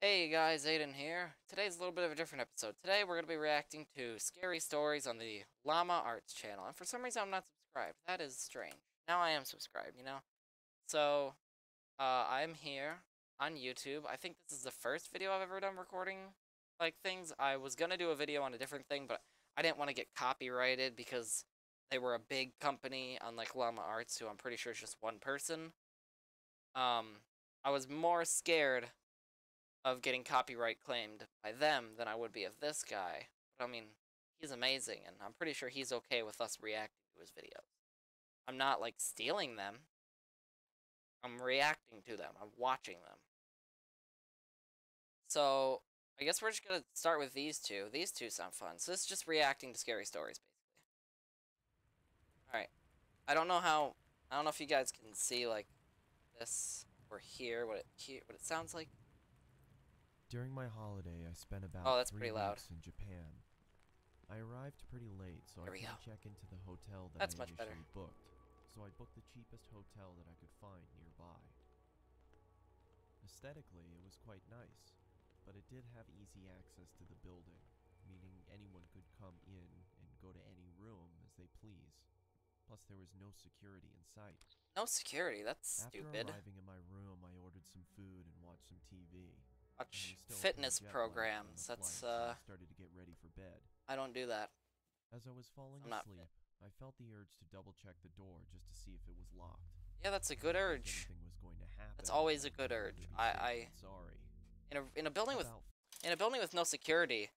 Hey guys, Aiden here. Today's a little bit of a different episode. Today we're going to be reacting to scary stories on the Llama Arts channel. And for some reason I'm not subscribed. That is strange. Now I am subscribed, you know? So, I'm here on YouTube. I think this is the first video I've ever done recording, like, things. I was going to do a video on a different thing, but I didn't want to get copyrighted because they were a big company, unlike Llama Arts, who I'm pretty sure is just one person. I was more scared of getting copyright claimed by them than I would be of this guy. But I mean, he's amazing, and I'm pretty sure he's okay with us reacting to his videos. I'm not, like, stealing them. I'm reacting to them. I'm watching them. So, I guess we're just gonna start with these two. These two sound fun. So this is just reacting to scary stories, basically. Alright. I don't know if you guys can see, like, this or hear what it sounds like. During my holiday, I spent about Oh, that's 3 pretty loud. weeks in Japan. I arrived pretty late, so I couldn't check into the hotel that That's I much better. initially booked. So I booked the cheapest hotel that I could find nearby. Aesthetically, it was quite nice, but it did have easy access to the building, meaning anyone could come in and go to any room as they please. Plus, there was no security in sight. No security? That's stupid. After arriving in my room, I ordered some food and watched some TV. Watch fitness programs. That's started to get ready for bed. I don't do that. As I was falling asleep, I felt the urge to double check the door just to see if it was locked. Yeah, that's a good urge. Anything was going to happen. That's always a good urge. Sorry. In a building with no security,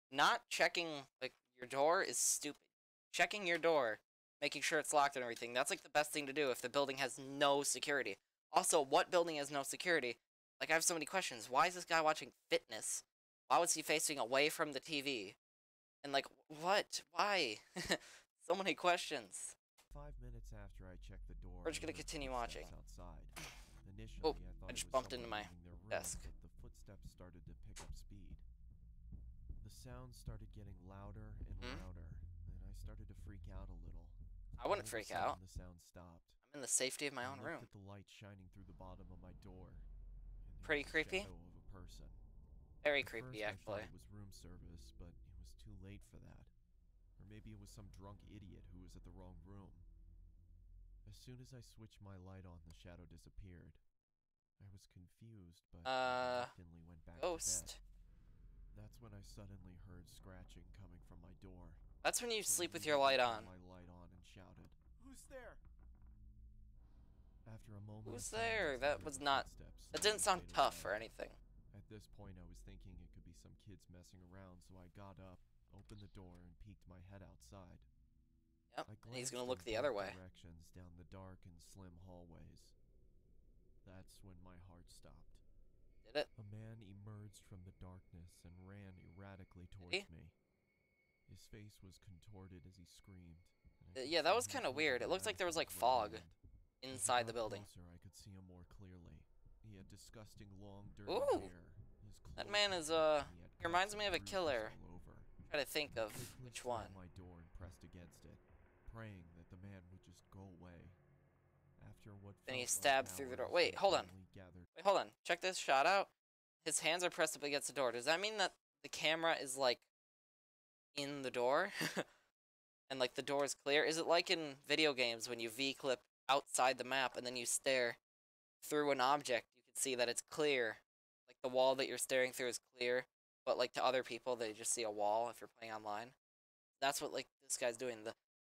not checking like your door is stupid. Checking your door, making sure it's locked and everything, that's like the best thing to do if the building has no security. Also, what building has no security? Like, I have so many questions. Why is this guy watching fitness? Why was he facing away from the TV? And, like, what? Why? So many questions. 5 minutes after I checked the door, we're just gonna continue watching. Outside. Initially, oh, I just bumped into my desk. But the footsteps started to pick up speed. The sound started getting louder and louder, and I started to freak out a little. I wouldn't freak out. The sound stopped. I'm in the safety of my own room. At the light shining through the bottom of my door. Pretty creepy. Of a person. Very creepy, actually. It was room service, but it was too late for that. Or maybe it was some drunk idiot who was at the wrong room. As soon as I switched my light on, the shadow disappeared. I was confused, but reluctantly went back ghost. to bed. That's when I suddenly heard scratching coming from my door. That's when you sleep with your light on. My light on and shouted, "Who's there?" After a moment, who's there? That was not. That didn't sound tough or anything. At this point, I was thinking it could be some kids messing around, so I got up, opened the door, and peeked my head outside. Yep, and he's gonna look the other way. Directions down the dark and slim hallways. That's when my heart stopped. Did it? A man emerged from the darkness and ran erratically towards me. His face was contorted as he screamed. Yeah, that was kind of weird. It looks like there was like fog inside the building. I could see him more clearly. He had disgusting long, dirty hair. That man is he reminds me of a killer. Try to think of which one. My door and pressed against it, praying that the man would just go away. After what then he stabbed through the door. Wait, hold on. Wait, hold on. Check this shot out. His hands are pressed up against the door. Does that mean that the camera is like in the door? And like the door is clear? Is it like in video games when you V-clip outside the map and then you stare through an object, you can see that it's clear. Like the wall that you're staring through is clear, but like to other people they just see a wall if you're playing online. That's what like this guy's doing.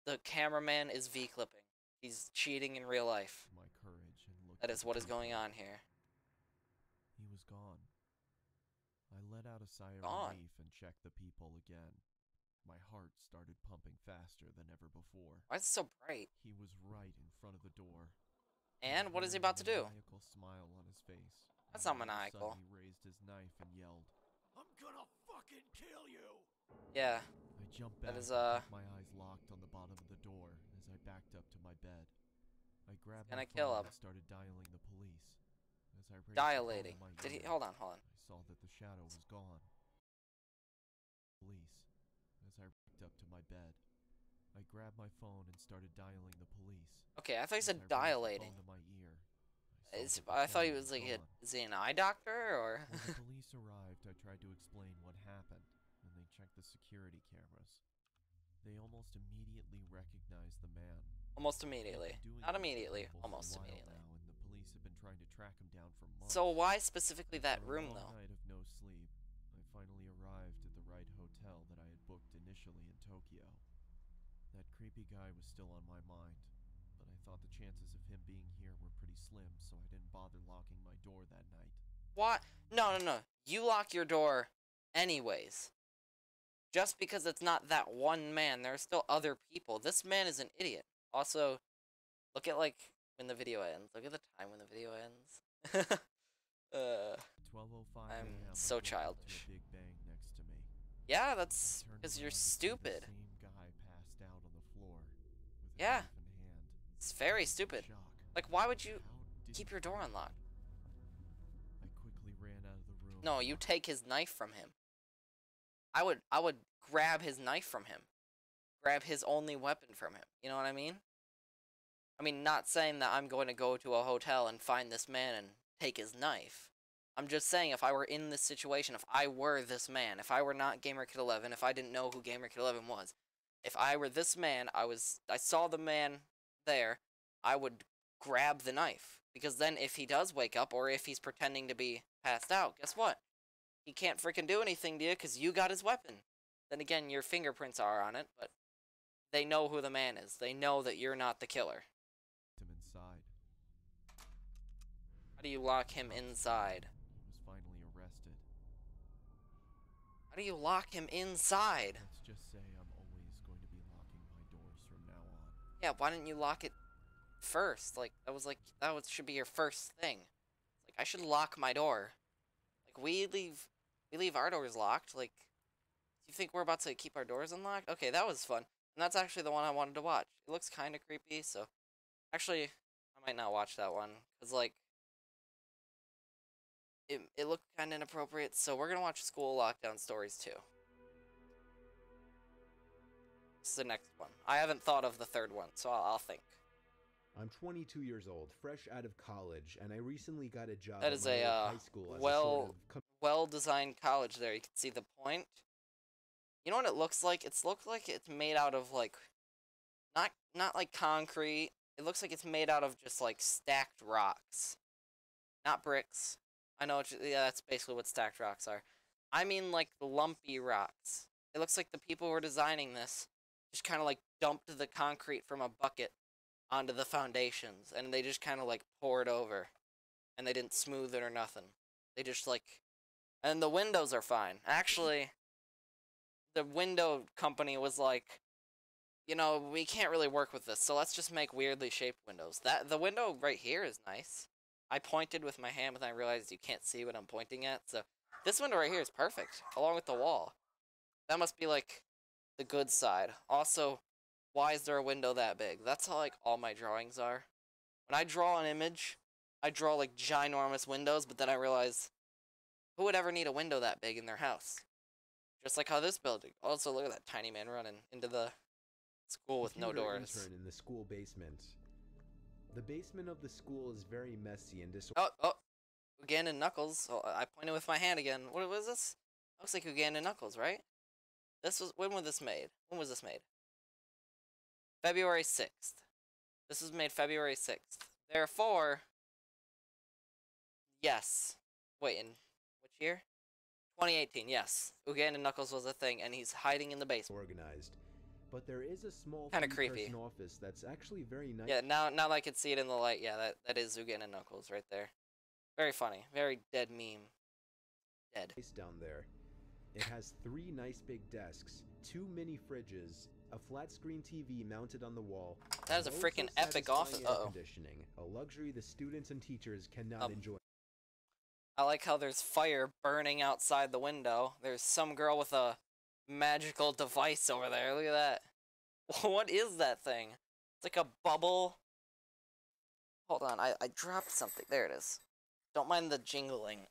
The cameraman is V-clipping. He's cheating in real life. My courage and looked. That is what is going on here. He was gone. I let out a sigh of relief and checked the people again. My heart started pumping faster than ever before. Why is it so bright? He was right in front of the door. And what is he about to do? A maniacal smile on his face. That's not maniacal. He raised his knife and yelled, "I'm gonna fucking kill you!" Yeah. I jumped back. That is my eyes locked on the bottom of the door as I backed up to my bed. I grabbed my phone and started dialing the police. As I dilating. Did he? Hold on. I saw that the shadow was gone. Police. As I backed up to my bed, I grabbed my phone and started dialing the police. Okay, I thought he said dilating. To my ear, I thought he was like is he an eye doctor or? When the police police arrived, I tried to explain what happened, and they checked the security cameras. They almost immediately recognized the man. Almost He had immediately. been doing Not this to immediately. people Almost for a while immediately. now, and the police have been trying to track him down for months. So why specifically that After a room, long though? night of no sleep, I finally arrived at the right hotel that I had booked initially in Tokyo. That creepy guy was still on my mind, but I thought the chances of him being here were pretty slim, so I didn't bother locking my door that night. What? No, no, no. You lock your door anyways. Just because it's not that one man, there are still other people. This man is an idiot. Also, look at, like, when the video ends. Look at the time when the video ends. 12:05 I'm a.m. so I woke up to childish. a big bang next to me. Yeah, I that's turned because around you're to see stupid. the same guy passed out on the floor with a Yeah. knife in hand. It's very I was in stupid. shock. Like, why would you How did keep he your door die? unlocked? I quickly ran out of the room. No, and you locked take his knife from him. I would grab his knife from him. Grab his only weapon from him. You know what I mean? I mean, not saying that I'm going to go to a hotel and find this man and take his knife. I'm just saying if I were in this situation, if I were this man, if I were not Gamerkid11, if I didn't know who Gamerkid11 was, if I were this man, I saw the man there, I would grab the knife. Because then if he does wake up, or if he's pretending to be passed out, guess what? He can't freaking do anything to you because you got his weapon. Then again, your fingerprints are on it, but they know who the man is. They know that you're not the killer. him inside. How do you lock him inside? He was finally arrested. How do you lock him inside? Let's just say I'm always going to be locking my doors from now on. Yeah, why didn't you lock it first? Like, should be your first thing. Like, I should lock my door. Like, we leave our doors locked. Like, do you think we're about to keep our doors unlocked? Okay, that was fun. And that's actually the one I wanted to watch. It looks kind of creepy, so actually, I might not watch that one because like it looked kind of inappropriate. So we're gonna watch School Lockdown Stories 2. This is the next one. I haven't thought of the third one, so I'll think. I'm 22 years old, fresh out of college, and I recently got a job That at is my a old high school as a sort of well-designed college there. You can see the point. You know what it looks like? It's looked like it's made out of like not like concrete. It looks like it's made out of just like stacked rocks. Not bricks. I know yeah, that's basically what stacked rocks are. I mean like lumpy rocks. It looks like the people who were designing this just kind of like dumped the concrete from a bucket onto the foundations and they just kind of like poured over and they didn't smooth it or nothing. They just like and the windows are fine. Actually, the window company was like, you know, we can't really work with this, so let's just make weirdly shaped windows. The window right here is nice. I pointed with my hand, but then I realized you can't see what I'm pointing at, so this window right here is perfect, along with the wall. That must be, like, the good side. Also, why is there a window that big? That's how, like, all my drawings are. When I draw an image, I draw, like, ginormous windows, but then I realize, who would ever need a window that big in their house? Just like how this building. Also, look at that tiny man running into the school with no computer doors. intern in the school basement. The basement of the school is very messy and Oh, Ugan and Knuckles. Oh, I pointed with my hand again. What was this? Looks like Ugan and Knuckles, right? When was this made? When was this made? February 6th. This was made February 6th. Therefore, yes. Wait, in which year? 2018, yes. Ugan and Knuckles was a thing, and he's hiding in the basement. organized. But there is a small Kinda creepy. three-person office that's actually very nice. Yeah, now that I can see it in the light, yeah, that is Ugan and Knuckles right there. Very funny. Very dead meme. Dead. Down there. It has 3 nice big desks, 2 mini fridges, a flat screen TV mounted on the wall. That is a and freaking also epic satisfying office. air Uh-oh. conditioning, a luxury the students and teachers cannot enjoy. I like how there's fire burning outside the window. There's some girl with a magical device over there. Look at that. What is that thing? It's like a bubble. Hold on, I dropped something. There it is. Don't mind the jingling.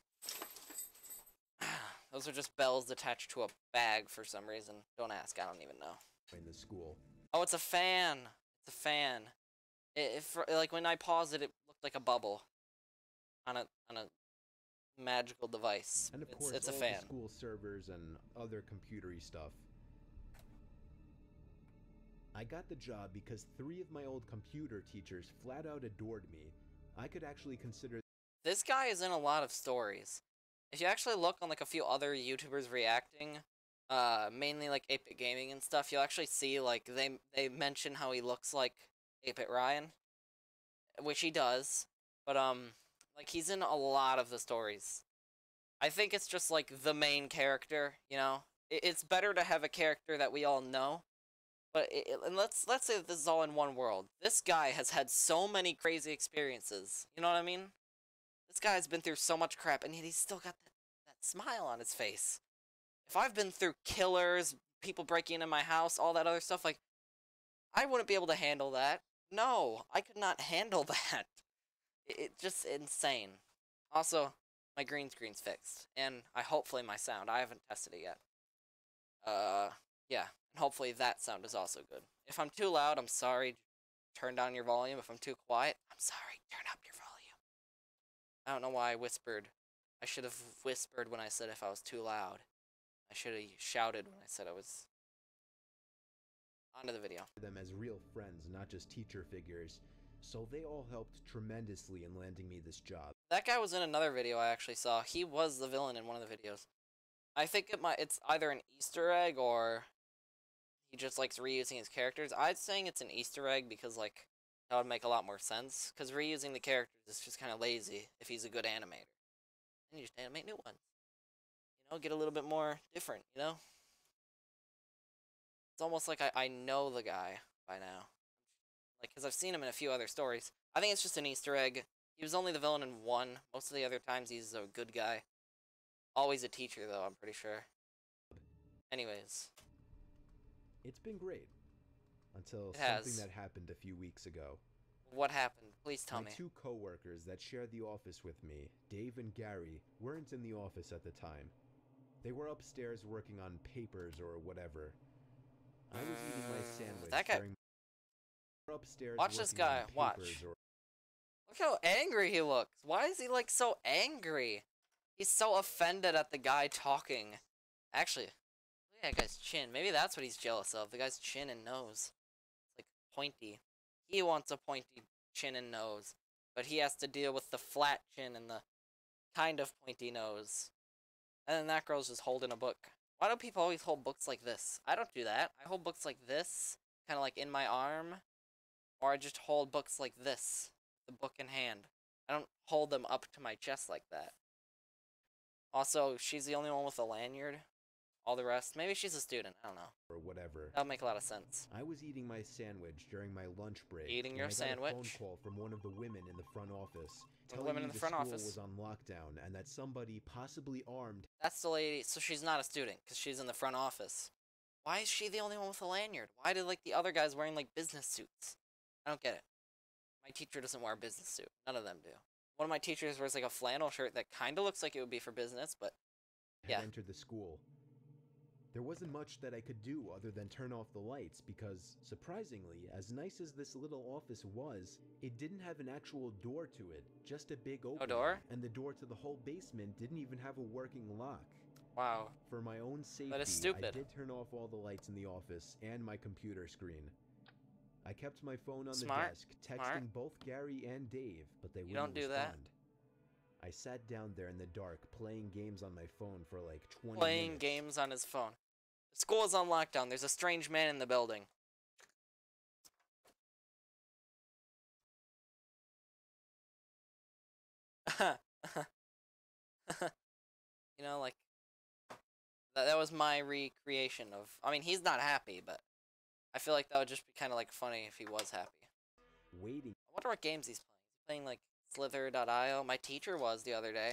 Those are just bells attached to a bag for some reason. Don't ask, I don't even know. In the school. Oh, it's a fan. It's a fan. Like when I paused it, it looked like a bubble on a magical device. And of course, it's a all fan. the school servers and other computery stuff. I got the job because 3 of my old computer teachers flat out adored me. I could actually consider This guy is in a lot of stories. If you actually look on like a few other YouTubers reacting, mainly like 8-Bit Gaming and stuff, you'll actually see like they mention how he looks like 8-Bit Ryan, which he does, but like he's in a lot of the stories. I think it's just like the main character, you know. It's better to have a character that we all know. But and let's say that this is all in one world. This guy has had so many crazy experiences. You know what I mean? This guy's been through so much crap, and yet he's still got that smile on his face. If I've been through killers, people breaking into my house, all that other stuff, like, I wouldn't be able to handle that. No, I could not handle that. It's just insane. Also, my green screen's fixed, and hopefully my sound. I haven't tested it yet. Yeah, and hopefully that sound is also good. If I'm too loud, I'm sorry. Turn down your volume. If I'm too quiet, I'm sorry. Turn up your volume. I don't know why I whispered. I should have whispered when I said if I was too loud. I should have shouted when I said I was. Onto the video. them as real friends, not just teacher figures. So they all helped tremendously in landing me this job. That guy was in another video I actually saw. He was the villain in one of the videos. I think it's either an Easter egg or he just likes reusing his characters. I'm saying it's an Easter egg because, like, that would make a lot more sense. Because reusing the characters is just kind of lazy if he's a good animator. And you just animate new ones. You know, get a little bit more different, you know? It's almost like I know the guy by now. Like, because I've seen him in a few other stories. I think it's just an Easter egg. He was only the villain in one. Most of the other times he's a good guy. Always a teacher, though, I'm pretty sure. Anyways. It's been great. Until It something has. that happened a few weeks ago. What happened? Please tell My me. 2 coworkers that shared the office with me, Dave and Gary, weren't in the office at the time. They were upstairs working on papers or whatever. I was eating my sandwich that guy. during upstairs Watch this working on guy. Watch. papers or Look how angry he looks. Why is he, like, so angry? He's so offended at the guy talking. Actually, look at that guy's chin. Maybe that's what he's jealous of. The guy's chin and nose. It's, like, pointy. He wants a pointy chin and nose. But he has to deal with the flat chin and the kind of pointy nose. And then that girl's just holding a book. Why do people always hold books like this? I don't do that. I hold books like this, kind of like in my arm. Or I just hold books like this, the book in hand. I don't hold them up to my chest like that. Also, she's the only one with a lanyard. All the rest, maybe she's a student, I don't know. whatever. That'll make a lot of sense. I was eating my sandwich during my lunch break. Eating your when I got a sandwich? phone call from one of the women in the front office The telling women me in the the front school office. was on lockdown and that somebody possibly armed That's the lady, so she's not a student, because she's in the front office. Why is she the only one with a lanyard? Why do, like, the other guys wearing, like, business suits? I don't get it. My teacher doesn't wear a business suit. None of them do. One of my teachers wears, like, a flannel shirt that kind of looks like it would be for business, but had yeah. entered the school. There wasn't much that I could do other than turn off the lights because, surprisingly, as nice as this little office was, it didn't have an actual door to it, just a big opening. No door? And the door to the whole basement didn't even have a working lock. Wow. For my own safety, That is stupid. I did turn off all the lights in the office and my computer screen. I kept my phone on Smart. the desk, texting both Gary and Dave, but they You wouldn't don't do that. respond. I sat down there in the dark, playing games on my phone for like 20 Playing minutes. games on his phone. The school is on lockdown. There's a strange man in the building. You know, like, that was my recreation of, I mean, he's not happy, but I feel like that would just be kind of, like, funny if he was happy. Waiting I wonder what games he's playing. He's playing, like, Slither.io. My teacher was the other day.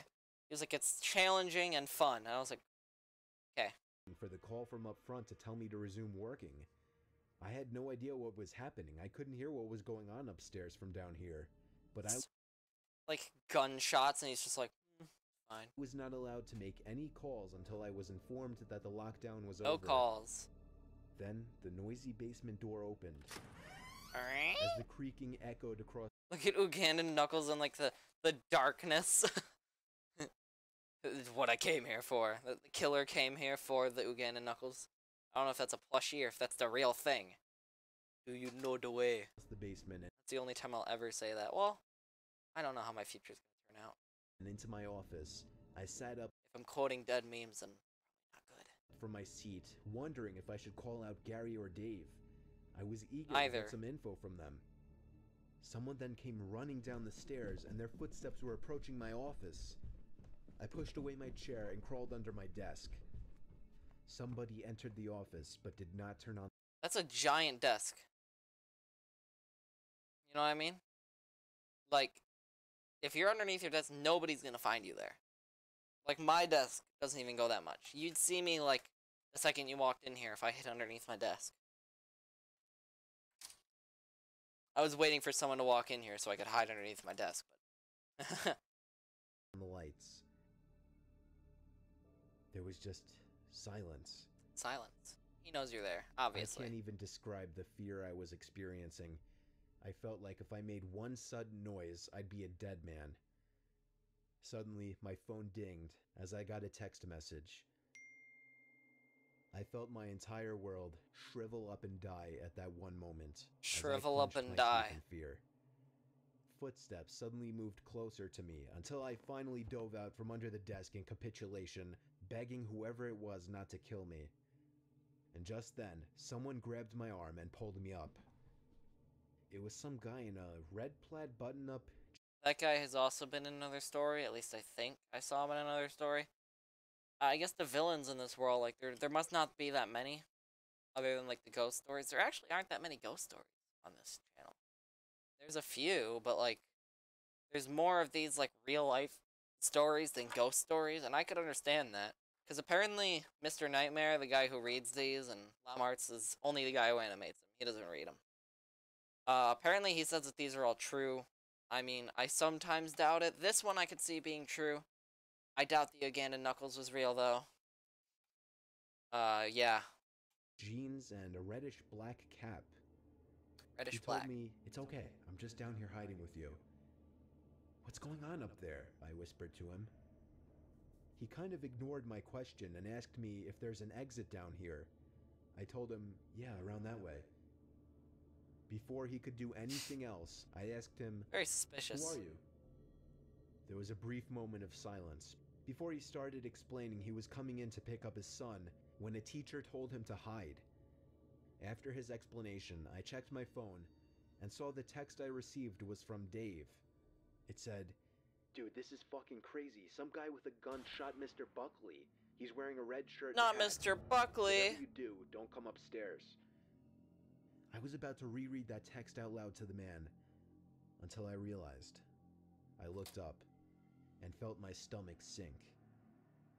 He was like, it's challenging and fun. And I was like, okay. for the call from up front to tell me to resume working. I had no idea what was happening. I couldn't hear what was going on upstairs from down here. But I Like, gunshots, and he's just like, fine. was not allowed to make any calls until I was informed that the lockdown was No over. calls. Then the noisy basement door opened. As the creaking echoed across Look at Ugandan Knuckles in, like, the darkness. This is what I came here for. The killer came here for the Uganda Knuckles. I don't know if that's a plushie or if that's the real thing. Do you know the way? It's the basement That's the only time I'll ever say that. Well, I don't know how my future's gonna turn out. and into my office. I sat up If I'm quoting dead memes, then not good. from my seat, wondering if I should call out Gary or Dave. I was eager to Either. get some info from them. Someone then came running down the stairs, and their footsteps were approaching my office. I pushed away my chair and crawled under my desk. Somebody entered the office, but did not turn on. That's a giant desk. You know what I mean? Like, if you're underneath your desk, nobody's gonna find you there. Like, my desk doesn't even go that much. You'd see me, like, the second you walked in here if I hid underneath my desk. I was waiting for someone to walk in here so I could hide underneath my desk, but... The lights. There was just silence. Silence. He knows you're there, obviously. I can't even describe the fear I was experiencing. I felt like if I made one sudden noise, I'd be a dead man. Suddenly, my phone dinged as I got a text message. I felt my entire world shrivel up and die at that one moment. Shrivel up and my die. teeth in fear. Footsteps suddenly moved closer to me until I finally dove out from under the desk in capitulation, begging whoever it was not to kill me. And just then, someone grabbed my arm and pulled me up. It was some guy in a red plaid button-up. That guy has also been in another story, at least I think I saw him in another story. I guess the villains in this world, like, there must not be that many, other than, like, the ghost stories. There actually aren't that many ghost stories on this channel. There's a few, but, like, there's more of these, like, real-life stories than ghost stories, and I could understand that. Because apparently, Mr. Nightmare, the guy who reads these, and Llama Arts is only the guy who animates them. He doesn't read them. Apparently he says that these are all true. I mean, I sometimes doubt it. This one I could see being true. I doubt the Uganda Knuckles was real, though. Yeah. Jeans and a reddish-black cap. Reddish He told black. me, "It's okay, I'm just down here hiding with you." "What's going on up there?" I whispered to him. He kind of ignored my question and asked me if there's an exit down here. I told him, yeah, around that way. Before he could do anything else, I asked him, Very suspicious. "Who are you?" There was a brief moment of silence. Before he started explaining he was coming in to pick up his son, when a teacher told him to hide. After his explanation, I checked my phone and saw the text I received was from Dave. It said, "Dude, this is fucking crazy. Some guy with a gun shot Mr. Buckley. He's wearing a red shirt Not and hat. Mr. Buckley. Whatever you do, don't come upstairs." I was about to reread that text out loud to the man, until I realized. I looked up and felt my stomach sink.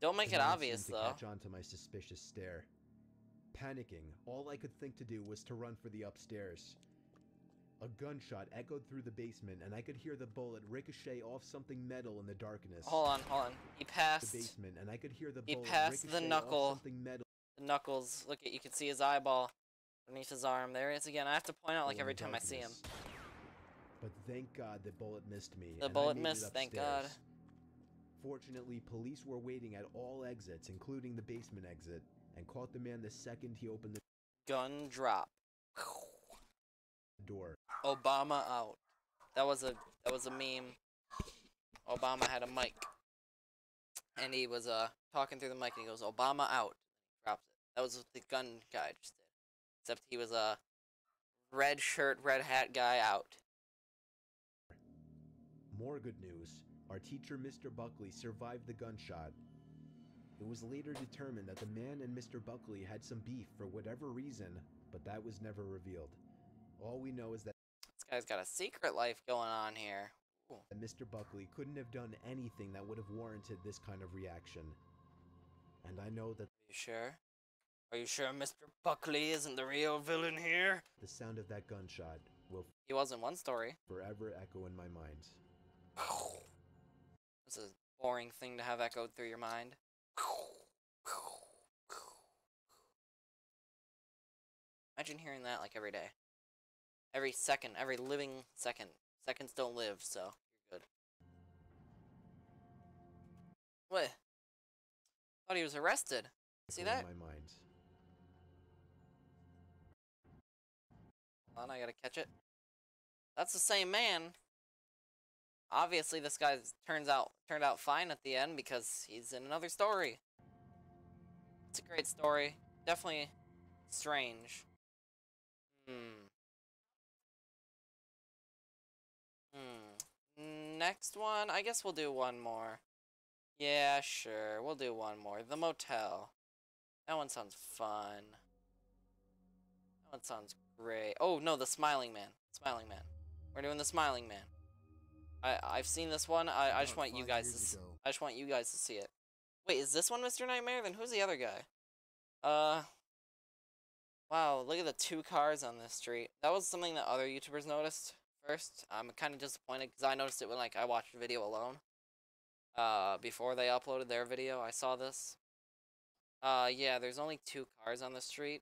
Don't make The it man obvious, seemed to though. catch on to my suspicious stare. Panicking, all I could think to do was to run for the upstairs. A gunshot echoed through the basement, and I could hear the bullet ricochet off something metal in the darkness. Hold on. He The passed basement, and I could hear the He bullet passed the ricochet knuckle. off something metal the knuckles. Look at, you can see his eyeball underneath his arm. There he is again. I have to point out, like, in every the time I see him. darkness. But thank God the bullet missed me. The and bullet I made missed, it thank upstairs. God. Fortunately, police were waiting at all exits, including the basement exit, and caught the man the second he opened the Gun drop. door. Obama out. That was a meme. Obama had a mic, and he was talking through the mic, and he goes, "Obama out." Drops it. That was what the gun guy just did. Except he was a red shirt, red hat guy out. More good news. Our teacher, Mr. Buckley, survived the gunshot. It was later determined that the man and Mr. Buckley had some beef for whatever reason, but that was never revealed. All we know is that This guy's got a secret life going on here. Ooh. Mr. Buckley couldn't have done anything that would have warranted this kind of reaction. And I know that You sure? Are you sure Mr. Buckley isn't the real villain here? the sound of that gunshot will He was in one story. forever echo in my mind. It's a boring thing to have echoed through your mind. Imagine hearing that like every day. Every second, every living second. Seconds don't live, so you're good. What? Thought he was arrested. See that? my mind. Hold on, I gotta catch it. That's the same man. Obviously, this guy turned out fine at the end because he's in another story. It's a great story. Definitely strange. Next one, I guess we'll do one more. Yeah, sure, we'll do one more. The motel. That one sounds fun. That one sounds great. Oh, no, the Smiling Man. Smiling Man. We're doing the Smiling Man. I've seen this one. I just want you guys to I just want you guys to see it. Wait, is this one Mr. Nightmare? Then who's the other guy? Wow, look at the 2 cars on this street. That was something that other YouTubers noticed first. I'm kind of disappointed because I noticed it when I watched the video alone. Before they uploaded their video, I saw this. Yeah, there's only 2 cars on the street,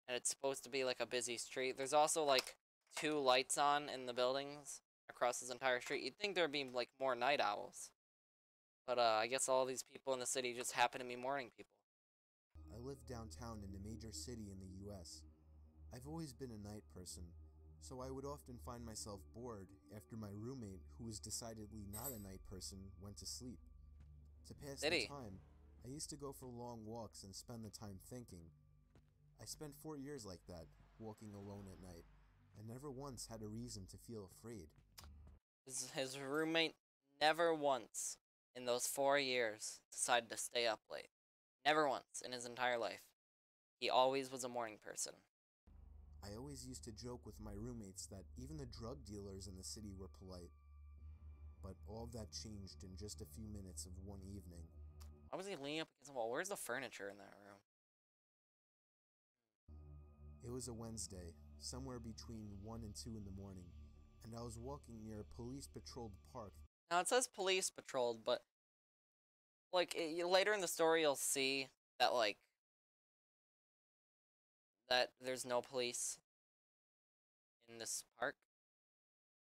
and it's supposed to be like a busy street. There's also like 2 lights on in the buildings across this entire street. You'd think there'd be like more night owls, but I guess all these people in the city just happen to be morning people. I live downtown in a major city in the US. I've always been a night person, so I would often find myself bored after my roommate, who was decidedly not a night person, went to sleep. To pass the time, I used to go for long walks and spend the time thinking. I spent 4 years like that, walking alone at night, and never once had a reason to feel afraid. His roommate never once in those 4 years decided to stay up late. Never once in his entire life. He always was a morning person. I always used to joke with my roommates that even the drug dealers in the city were polite. But all that changed in just a few minutes of one evening. Why was he leaning up against the wall? Where's the furniture in that room? It was a Wednesday, somewhere between 1 and 2 in the morning, and I was walking near a police-patrolled park. Now, it says police patrolled, but like, later in the story, you'll see that, like, that there's no police in this park.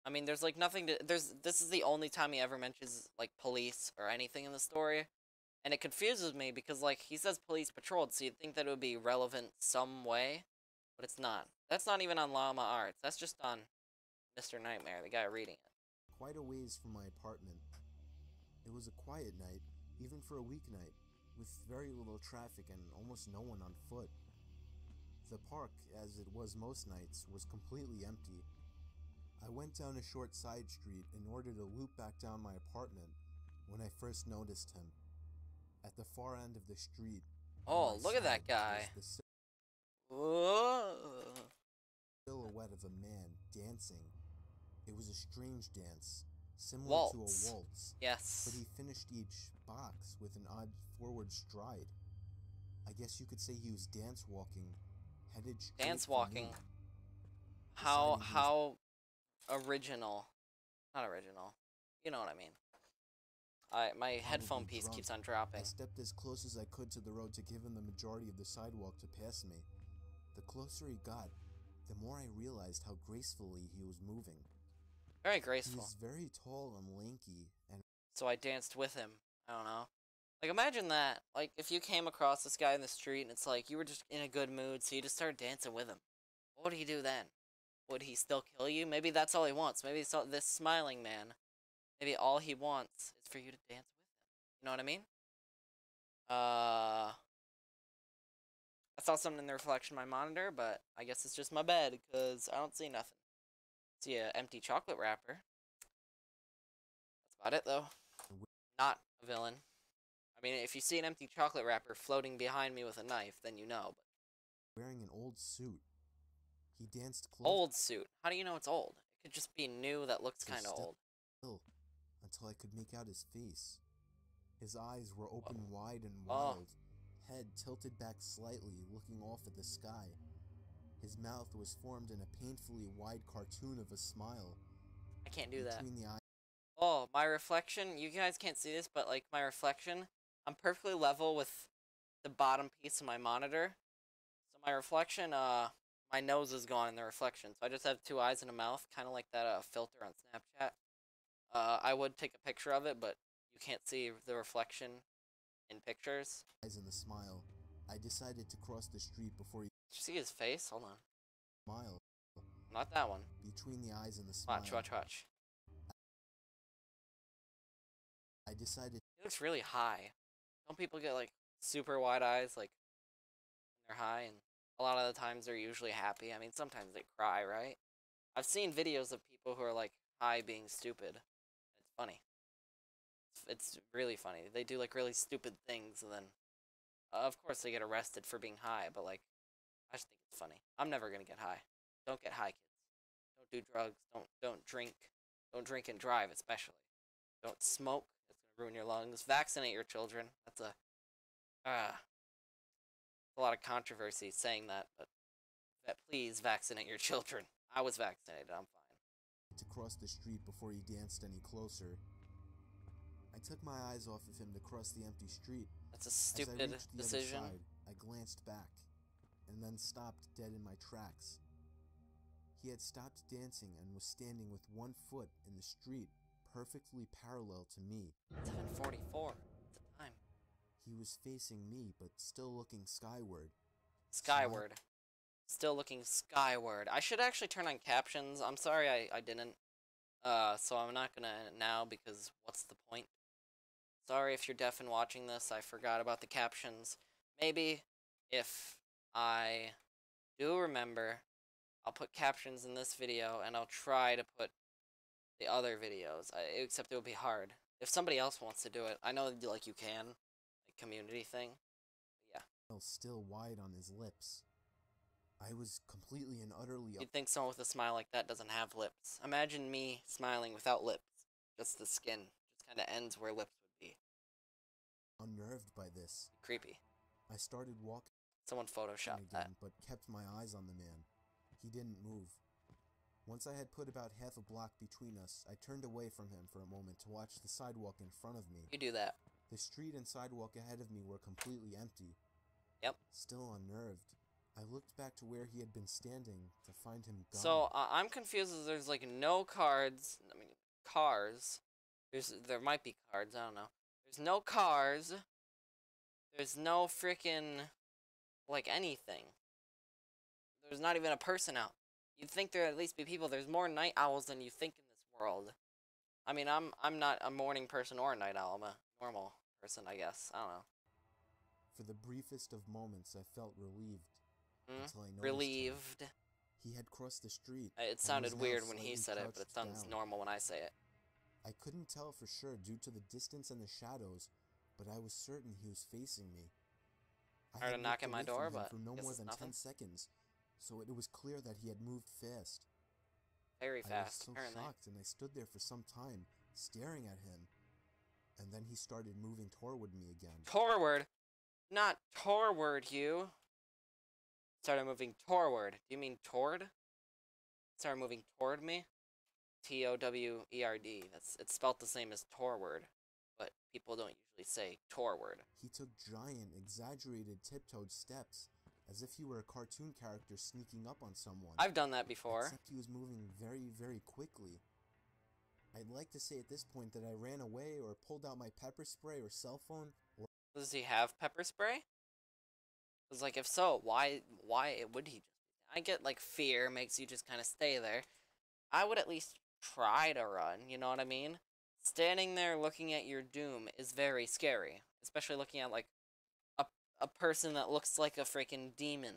I mean, there's, like, nothing to, this is the only time he ever mentions, like, police or anything in the story, and it confuses me because, like, he says police patrolled, so you'd think that it would be relevant some way, but it's not. That's not even on Llama Arts, that's just on Mr. Nightmare, the guy reading it. Quite a ways from my apartment. It was a quiet night, even for a weeknight, with very little traffic and almost no one on foot. The park, as it was most nights, was completely empty. I went down a short side street in order to loop back down my apartment when I first noticed him. At the far end of the street... Oh, look at that guy! Whoa! Silhouette of a man dancing. It was a strange dance, similar to a waltz. Yes. But he finished each box with an odd forward stride. I guess you could say he was dance walking, headed straight dance walking. How original? Not original. You know what I mean. My headphone piece keeps on dropping. I stepped as close as I could to the road to give him the majority of the sidewalk to pass me. The closer he got, the more I realized how gracefully he was moving. Very graceful. He was very tall and lanky, and so I danced with him. I don't know. Like, imagine that. Like, if you came across this guy in the street and it's like you were just in a good mood, so you just started dancing with him. What would he do then? Would he still kill you? Maybe that's all he wants. Maybe it's this smiling man. Maybe all he wants is for you to dance with him. You know what I mean? I saw something in the reflection of my monitor, but I guess it's just my bed, because I don't see nothing. See an empty chocolate wrapper. That's about it, though. Not a villain. I mean, if you see an empty chocolate wrapper floating behind me with a knife, then you know. But wearing an old suit. He danced close. Old suit. How do you know it's old? It could just be new that looks kind of old. Until I could make out his face. His eyes were open wide and wild, head tilted back slightly, looking off at the sky. His mouth was formed in a painfully wide cartoon of a smile. I can't do that. Between the eyes. Oh, my reflection, you guys can't see this, but like my reflection, I'm perfectly level with the bottom piece of my monitor. So my reflection, my nose is gone in the reflection, so I just have 2 eyes and a mouth, kind of like that filter on Snapchat. I would take a picture of it, but you can't see the reflection in pictures. eyes and the smile, I decided to cross the street before he Did you see his face? Hold on. smiled. Not that one. Between the eyes and the smile, Watch. I decided He looks really high. Don't people get like super wide eyes like when they're high? And a lot of the times they're usually happy. I mean, sometimes they cry, right? I've seen videos of people who are like high being stupid. It's funny. It's really funny. They do like really stupid things, and then of course they get arrested for being high. But like, I just think it's funny. I'm never gonna get high. Don't get high, kids. Don't do drugs. Don't drink. Don't drink and drive, especially. Don't smoke. It's gonna ruin your lungs. Vaccinate your children. That's a lot of controversy saying that, but please vaccinate your children. I was vaccinated. I'm fine. to cross the street before he danced any closer. I took my eyes off of him to cross the empty street. That's a As I stupid reached the decision. other side, I glanced back, and then stopped dead in my tracks. He had stopped dancing and was standing with one foot in the street, perfectly parallel to me. 7:44. It's the time. He was facing me, but still looking skyward. Skyward. Still looking skyward. I should actually turn on captions. I'm sorry I didn't. So I'm not gonna now because what's the point? Sorry if you're deaf and watching this. I forgot about the captions. Maybe if I do remember, I'll put captions in this video and I'll try to put the other videos. Except it would be hard. If somebody else wants to do it, I know like you can, like community thing. Yeah. Still wide on his lips. I was completely and utterly You'd think someone with a smile like that doesn't have lips. Imagine me smiling without lips. Just the skin. Just kind of ends where lips would be. unnerved by this. Creepy. I started walking Someone photoshopped that. again, but kept my eyes on the man. He didn't move. Once I had put about half a block between us, I turned away from him for a moment to watch the sidewalk in front of me. You do that. The street and sidewalk ahead of me were completely empty. Yep. Still unnerved, I looked back to where he had been standing to find him gone. So I'm confused as there's like no cards. I mean, cars. There might be cards. I don't know. There's no cars. There's no freaking like anything. There's not even a person out. You'd think there'd at least be people. There's more night owls than you think in this world. I mean, I'm not a morning person or a night owl. I'm a normal person, I guess. I don't know. For the briefest of moments, I felt relieved. Until I noticed Relieved. him. He had crossed the street. It and sounded was now weird when he slightly said it, but it crouched sounds down. normal when I say it. I couldn't tell for sure due to the distance and the shadows, but I was certain he was facing me. I Heard had a knock looked at my away from door, him but for no guess more it's than nothing. 10 seconds, so it was clear that he had moved fast. Very I was fast, so apparently. shocked, and I stood there for some time, staring at him. And then he started moving toward me again. Torward. Not torward, you. Started moving torward. Do you mean toward? Started moving toward me? Towerd. It's spelled the same as torward, but people don't usually say torward. He took giant, exaggerated, tiptoed steps, as if he were a cartoon character sneaking up on someone. I've done that before. Except he was moving very, very quickly. I'd like to say at this point that I ran away or pulled out my pepper spray or cell phone or Does he have pepper spray? Because, like, if so, why would he just... I get, like, fear makes you just kind of stay there. I would at least try to run, you know what I mean? Standing there looking at your doom is very scary. Especially looking at, like, a person that looks like a freaking demon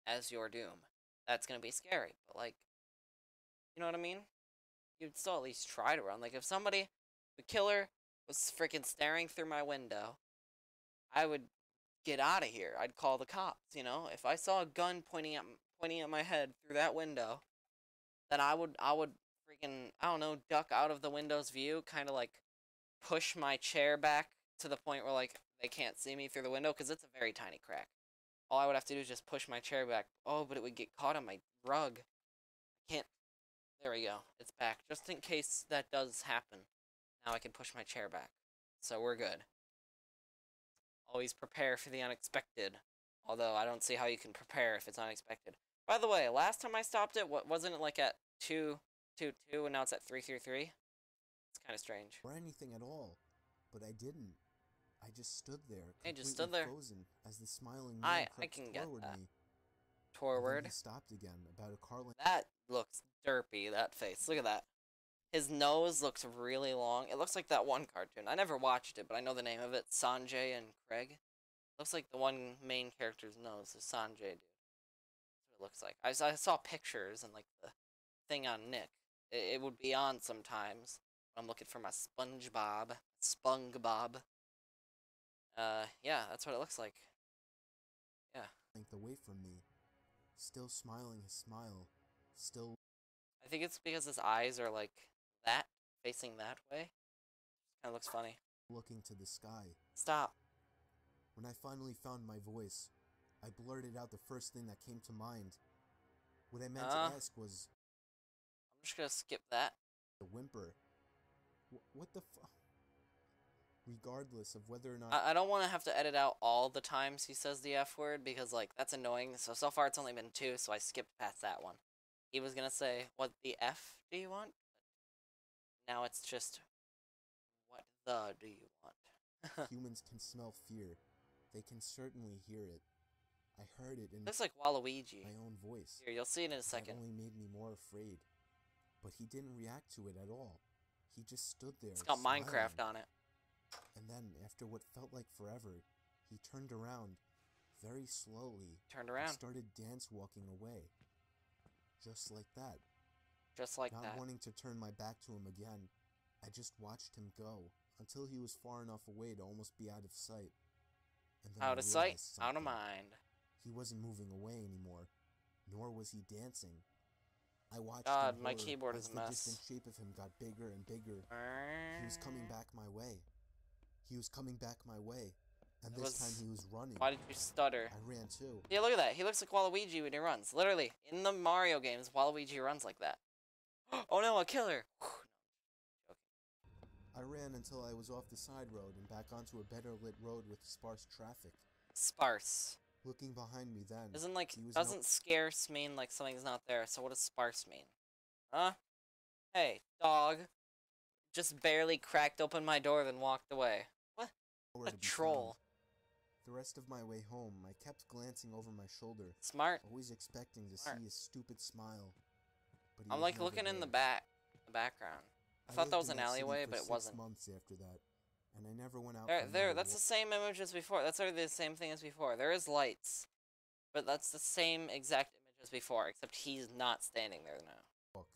as your doom. That's gonna be scary. But, like, you know what I mean? You'd still at least try to run. Like, if somebody, the killer, was freaking staring through my window, I would get out of here. I'd call the cops, you know? If I saw a gun pointing at my head through that window, then I would freaking, I don't know, duck out of the window's view, kind of like push my chair back to the point where like they can't see me through the window because it's a very tiny crack. All I would have to do is just push my chair back. Oh, but it would get caught on my rug. I can't. There we go. It's back. Just in case that does happen. Now I can push my chair back. So we're good. Always prepare for the unexpected. Although I don't see how you can prepare if it's unexpected. By the way, last time I stopped it, wasn't it like at 222 and now it's at 333? It's kind of strange. anything at all. But I didn't. I just stood there, Hey, completely just stood there. frozen, as the smiling man I crept can get toward that. me. And then Forward. he stopped again, about a car length. That looks derpy, that face. Look at that. His nose looks really long. It looks like that one cartoon. I never watched it, but I know the name of it. Sanjay and Craig. Looks like the one main character's nose is Sanjay, dude. That's what it looks like. I saw pictures and, like, the thing on Nick. It would be on sometimes. I'm looking for my SpongeBob. SpongeBob. Yeah, that's what it looks like. Yeah. Length away from me, still smiling his smile, still I think it's because his eyes are like that, facing that way. Kind of looks funny. looking to the sky. Stop. When I finally found my voice, I blurted out the first thing that came to mind. What I meant to ask was I'm just gonna skip that. a whimper. What the fu- Regardless of whether or not I don't want to have to edit out all the times he says the F word because, like, that's annoying. So far it's only been 2, so I skipped past that one. He was gonna say, what the F do you want? Now it's just, what the do you want? humans can smell fear, they can certainly hear it. I heard it in Looks like Waluigi. my own voice. Here, you'll see it in a That second. only made me more afraid. But he didn't react to it at all. He just stood there. It's got smiling. Minecraft on it. And then, after what felt like forever, he turned around, very slowly, Turned and around. started dance walking away. Just like that. Just like Not that. wanting to turn my back to him again, I just watched him go, until he was far enough away to almost be out of sight. And then I Out of sight, realized out of something. mind. He wasn't moving away anymore, nor was he dancing. I watched God, in my horror keyboard as is a the mess. distant shape of him got bigger and bigger. He was coming back my way. He was coming back my way. And It this time was- he was running. Why did you stutter? I ran too. Yeah, look at that. He looks like Waluigi when he runs. Literally, in the Mario games, Waluigi runs like that. Oh no, a killer! I ran until I was off the side road and back onto a better lit road with sparse traffic. Sparse. Looking behind me then, Isn't like, he was doesn't scarce mean like something's not there, so what does sparse mean? Huh? Hey, dog. Just barely cracked open my door, then walked away. What? nowhere A to be troll. found. The rest of my way home, I kept glancing over my shoulder, Smart. always expecting to Smart. see his stupid smile. But he I'm was like never looking in the there. background. I I thought that lived was in an city alleyway, for but it 6 wasn't. months after that, and I never went out. There, for there. another That's the walk. same image as before. That's already the same thing as before. There is lights, but that's the same exact image as before, except he's not standing there now. Walk.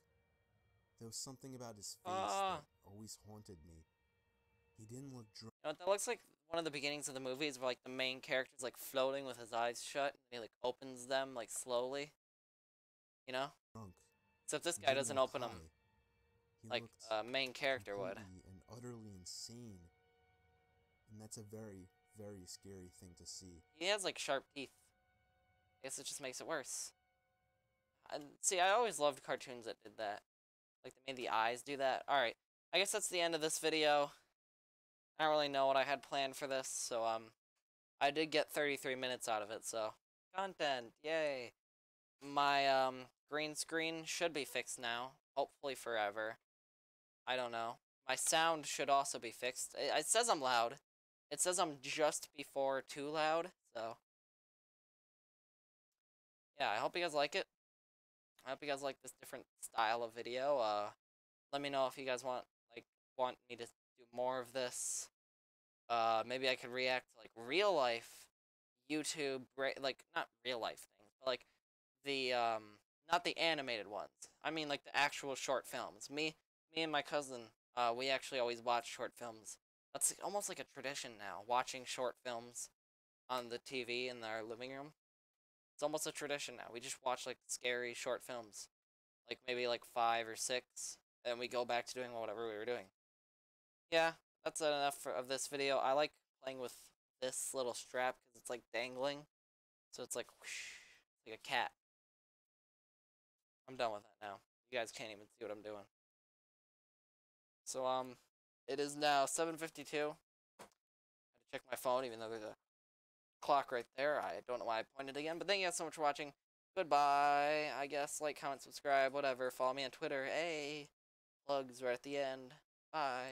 There was something about his face Ah. that always haunted me. He didn't look drunk. You know, that looks like one of the beginnings of the movies where, like, the main character's, like, floating with his eyes shut, and he, like, opens them, like, slowly. You know? Except this He guy didn't doesn't look open them high. He like looked a main character would. completely and utterly insane. And that's a very, very scary thing to see. He has, like, sharp teeth. I guess it just makes it worse. And see, I always loved cartoons that did that. Like, they made the eyes do that. Alright, I guess that's the end of this video. I don't really know what I had planned for this, so, I did get 33 minutes out of it, so. Content, yay! My, green screen should be fixed now. Hopefully forever. I don't know. My sound should also be fixed. It says I'm loud. It says I'm just before too loud, so. Yeah, I hope you guys like it. I hope you guys like this different style of video. Let me know if you guys want me to do more of this. Maybe I could react to, like, real life YouTube, like, not real life things, but, like, the, not the animated ones. I mean, like, the actual short films. Me and my cousin, we actually always watch short films. That's almost like a tradition now, watching short films on the TV in our living room. It's almost a tradition now. We just watch, like, scary short films. Like, maybe, like, 5 or 6, and we go back to doing whatever we were doing. Yeah, that's enough of this video. I like playing with this little strap, because it's, like, dangling. So it's like, whoosh, like a cat. I'm done with that now. You guys can't even see what I'm doing. So, it is now 7:52. I had to check my phone, even though there's a clock right there. I don't know why I pointed again, but thank you guys so much for watching. Goodbye, I guess. Like, comment, subscribe, whatever. Follow me on Twitter. Hey, plugs right at the end. Bye.